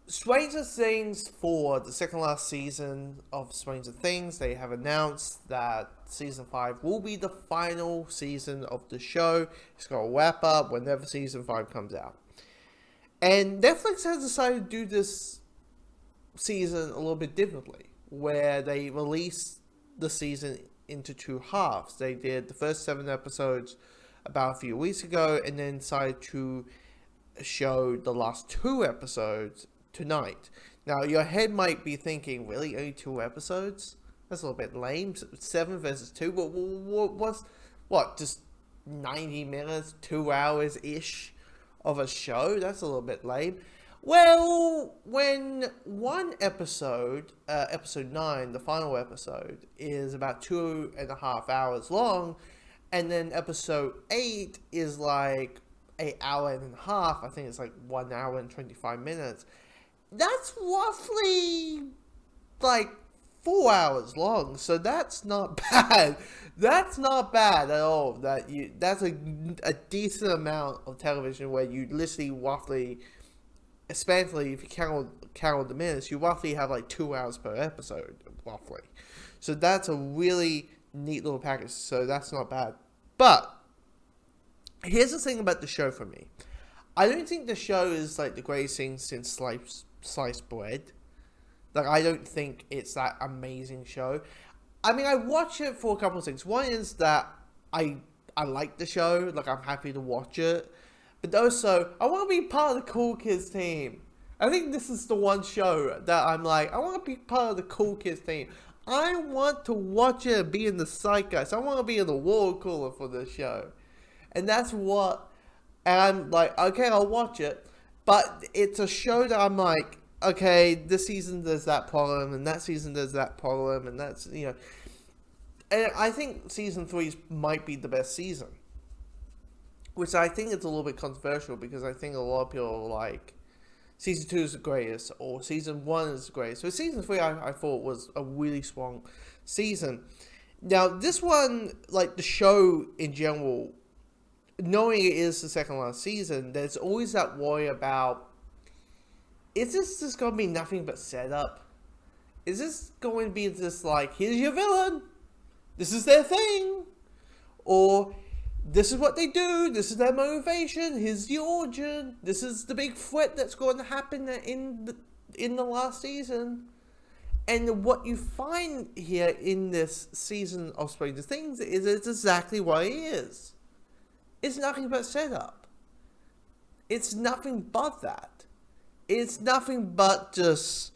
Stranger Things, for the second last season of Stranger Things, they have announced that season 5 will be the final season of the show. It's going to wrap up whenever season 5 comes out. And Netflix has decided to do this season a little bit differently, where they release the season into two halves. They did the first 7 episodes about a few weeks ago, and then decided to show the last 2 episodes tonight. Now, your head might be thinking, really, only 2 episodes? That's a little bit lame. 7 versus 2? What, just 90 minutes, 2 hours ish of a show? That's a little bit lame. Well, when one episode, episode 9, the final episode, is about 2.5 hours long, and then episode 8 is like an hour and a half, I think it's like 1 hour and 25 minutes, that's roughly like 4 hours long. So that's not bad. That's not bad at all. That's a decent amount of television where you literally roughly, especially if you count the minutes, you roughly have like 2 hours per episode, roughly. So that's a really neat little package. So that's not bad. But here's the thing about the show for me. I don't think the show is like the greatest thing since sliced bread. Like, I don't think it's that amazing show. I mean, I watch it for a couple of things. One is that I like the show. Like, I'm happy to watch it. But also, I want to be part of the Cool Kids team. I think this is the one show that I'm like, I want to be part of the Cool Kids team. I want to watch it and be in the zeitgeist. I want to be in the water cooler for this show. And that's what, and I'm like, okay, I'll watch it. But it's a show that I'm like, okay, this season there's that problem, and that season there's that problem, and that's, And I think season 3 might be the best season. Which I think is a little bit controversial, because I think a lot of people are like, season 2 is the greatest, or season 1 is the greatest. So season 3 I thought was a really strong season. Now, this one, like the show in general, knowing it is the second last season, there's always that worry about, is this just going to be nothing but setup? Is this going to be just like, here's your villain, this is their thing, or this is what they do, this is their motivation, here's the origin, this is the big threat that's going to happen in the last season. And what you find here in this season of Stranger Things is it's exactly what it is. It's nothing but setup. It's nothing but that. It's nothing but just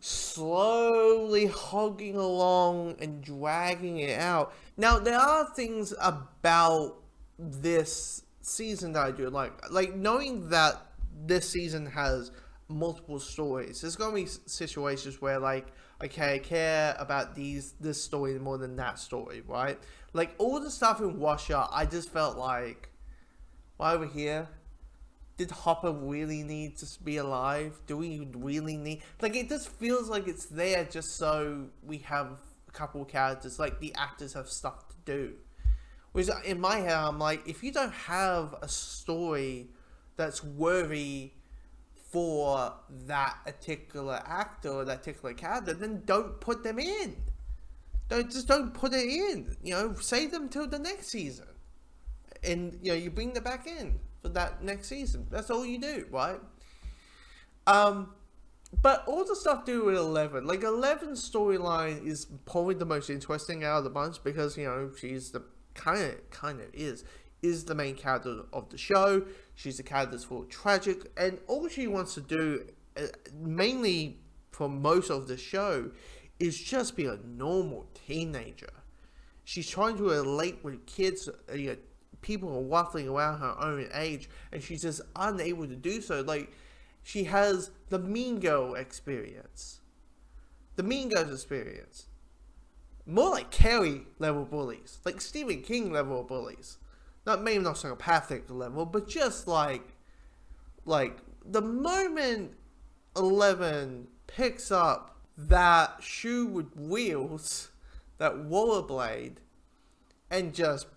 slowly hogging along and dragging it out. Now, there are things about this season that I do like knowing that this season has multiple stories. There's gonna be situations where, like, okay, I care about this story more than that story, right? Like, all the stuff in Russia, I just felt like, why over here? Did Hopper really need to be alive? Do we really need... Like, it just feels like it's there just so we have a couple of characters. Like, the actors have stuff to do. Which, in my head, I'm like, if you don't have a story that's worthy for that particular actor or that particular character, then don't put them in. Don't put it in. Save them till the next season. And, you bring them back in for that next season. That's all you do, right? But all the stuff to do with Eleven, like, Eleven's storyline is probably the most interesting out of the bunch, because, she's the kind of is the main character of the show. She's the character that's full of tragic, and all she wants to do, mainly for most of the show, is just be a normal teenager. She's trying to relate with kids, people are waffling around her own age, and she's just unable to do so. Like, she has the Mean Girl experience. The Mean Girls experience. More like Carrie level bullies. Like Stephen King level bullies. Maybe not psychopathic level, but just like the moment Eleven picks up that shoe with wheels, that rollerblade, and just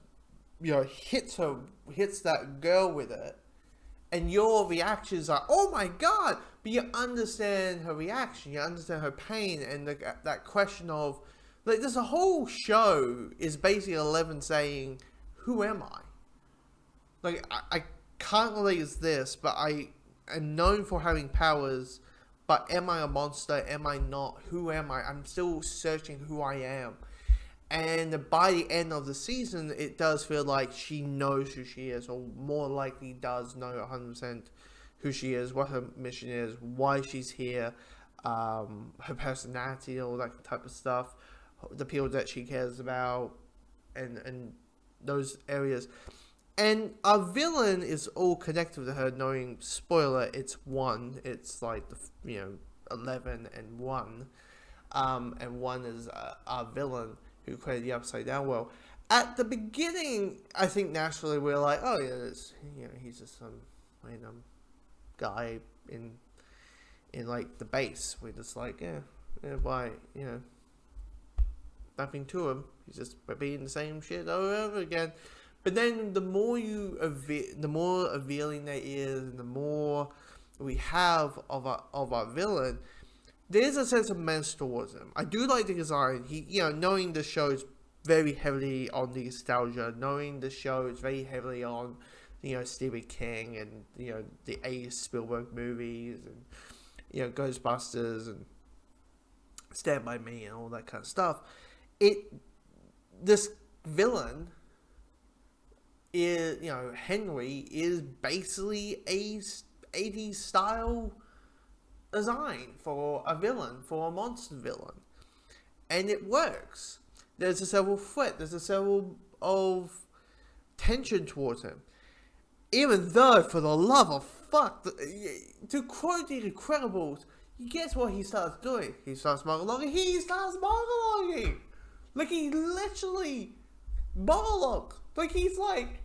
hits that girl with it, and your reactions are, oh my god, but you understand her reaction, you understand her pain, and that question of, like, there's a whole show is basically Eleven saying, who am I? Like, I can't relate as this, but I am known for having powers, but am I a monster? Am I not? Who am I? I'm still searching who I am. And by the end of the season, it does feel like she knows who she is, or more likely does know 100% who she is, what her mission is, why she's here, her personality, all that type of stuff, the people that she cares about, and those areas. And our villain is all connected to her, knowing, spoiler, it's 1. It's like, 11 and 1. And 1 is our villain who created the Upside Down world. At the beginning, I think naturally we're like, oh yeah, he's just some random guy in like the base. We're just like, yeah, why, nothing to him. He's just repeating the same shit over and over again. But then the more the more revealing there is, and the more we have of our villain, there's a sense of menace towards him. I do like the design. He, knowing the show is very heavily on the nostalgia, knowing the show is very heavily on, Stephen King and, the A. Spielberg movies and, Ghostbusters and Stand By Me and all that kind of stuff. This villain is, Henry is basically a 80s style design for a villain, for a monster villain, and it works. There's a several threat, there's a several of tension towards him, even though, for the love of fuck, to quote The Incredibles, guess what he starts doing? He starts monologuing. Like, he literally monologues. Like, he's like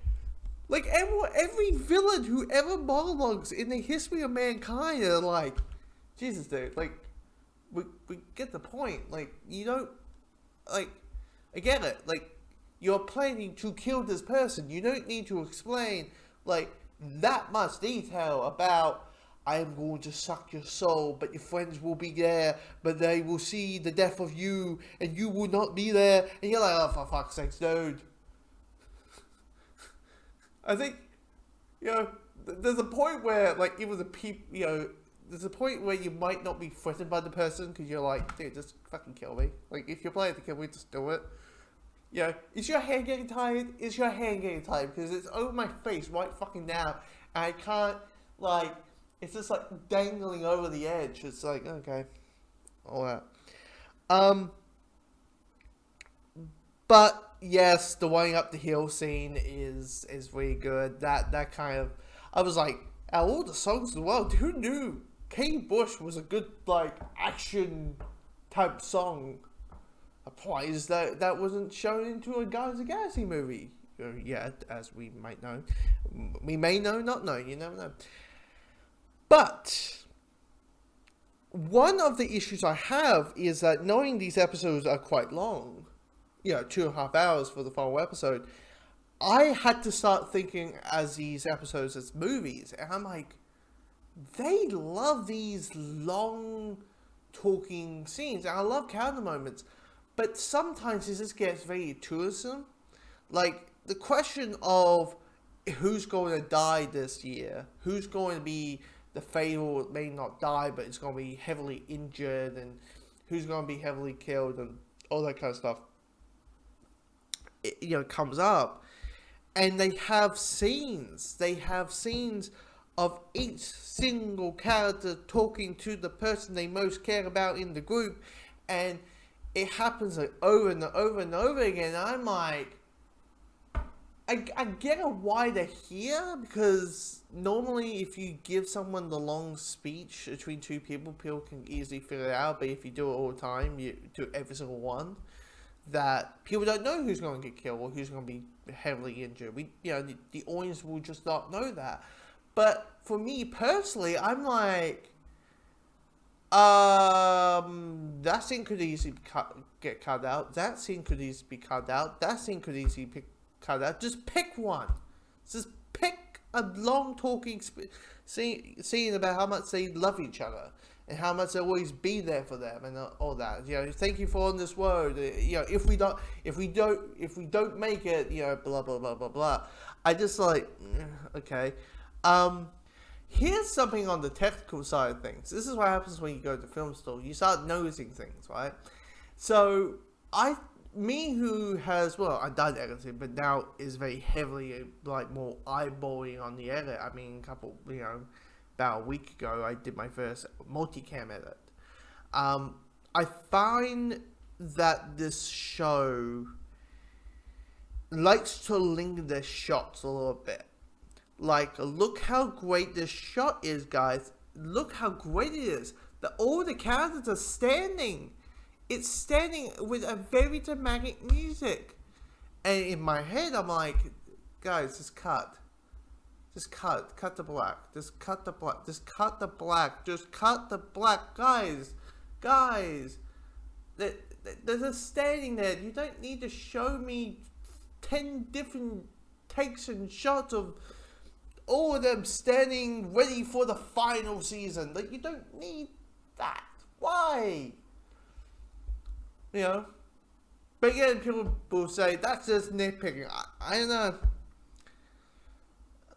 every villain who ever monologues in the history of mankind are like, Jesus, dude, like, we get the point. Like, you don't, like, I get it. Like, you're planning to kill this person. You don't need to explain, like, that much detail about, I am going to suck your soul, but your friends will be there, but they will see the death of you, and you will not be there. And you're like, oh, for fuck's sake, dude. I think, there's a point where, like, even the people, there's a point where you might not be threatened by the person because you're like, dude, just fucking kill me. Like, if you're planning to kill me, just do it. Is your hand getting tired? Is your hand getting tired? Because it's over my face right fucking now. And I can't, like, it's just like dangling over the edge. It's like, okay. All that. But yes, the running up the hill scene is really good. That kind of, I was like, out of all the songs in the world, who knew Kate Bush was a good, like, action type song? Applies that wasn't shown into a Guardians of the Galaxy movie yet, as we might know. We may know, not know, you never know. But one of the issues I have is that knowing these episodes are quite long, 2.5 hours for the final episode, I had to start thinking as these episodes as movies, and I'm like, they love these long talking scenes, and I love counter moments, but sometimes it just gets very tourism. Like, the question of who's going to die this year, who's going to be the fatal, may not die, but it's going to be heavily injured, and who's going to be heavily killed, and all that kind of stuff, comes up. And they have scenes of each single character talking to the person they most care about in the group, and it happens like over and over and over again. And I'm like, I get why they're here, because normally if you give someone the long speech between two people can easily figure it out. But if you do it all the time, you do every single one, that people don't know who's going to get killed or who's going to be heavily injured. The audience will just not know that. But for me personally, I'm like, that scene could easily get cut out. That scene could easily be cut out. That scene could easily be cut out. Just pick one. Just pick a long talking scene about how much they love each other and how much they'll always be there for them and all that. You know, thank you for on this world. You know, if we don't make it, you know, blah blah blah blah blah. I just like, okay. Here's something on the technical side of things. This is what happens when you go to the film store. You start noticing things, right? So who has, well, I've done editing, but now is very heavily like more eyeballing on the edit. I mean, about a week ago, I did my first multicam edit. I find that this show likes to linger their shots a little bit. Like, look how great this shot is, guys. Look how great it is. That all the characters are standing. It's standing with a very dramatic music. And in my head, I'm like, guys, just cut. Just cut. Cut the black. Just cut the black. Just cut the black. Just cut the black. Guys. They're just standing there. You don't need to show me 10 different takes and shots of all of them standing ready for the final season. Like, you don't need that. Why? You know? But again, people will say, that's just nitpicking. I don't know.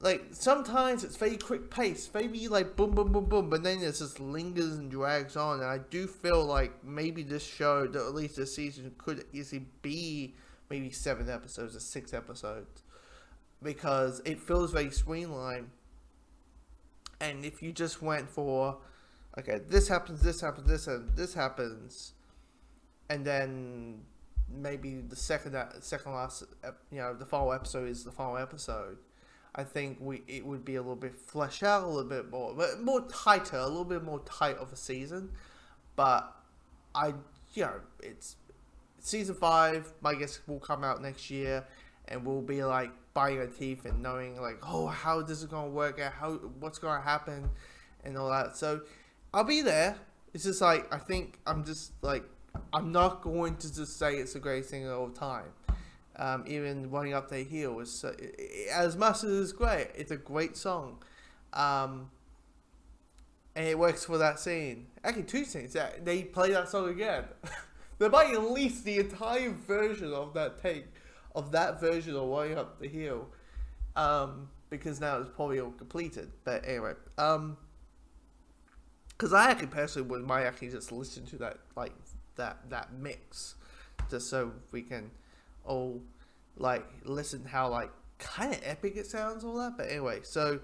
Like, sometimes it's very quick pace. Maybe like boom, boom, boom, boom. But then it just lingers and drags on. And I do feel like maybe this show, at least this season, could easily be maybe 7 episodes or 6 episodes. Because it feels very streamlined. And if you just went for, okay, this happens, and this happens, and then maybe the second last, you know, the final episode is the final episode, I think it would be a little bit fleshed out a little bit more tighter, a little bit more tight of a season. But it's season 5. My guess will come out next year, and we'll be like biting our teeth and knowing like, oh, how this is gonna work out, what's gonna happen, and all that. So I'll be there. It's just like, I think I'm not going to just say it's the greatest thing of all time. Even Running Up the Hill is as much as it's great. It's a great song, and it works for that scene. Actually, 2 scenes. They play that song again. They might release the entire version of that take. Of that version of Running Up the Hill, because now it's probably all completed. But anyway, because I actually personally might actually just listen to that, like that mix, just so we can all like listen how like kind of epic it sounds, all that. But anyway, so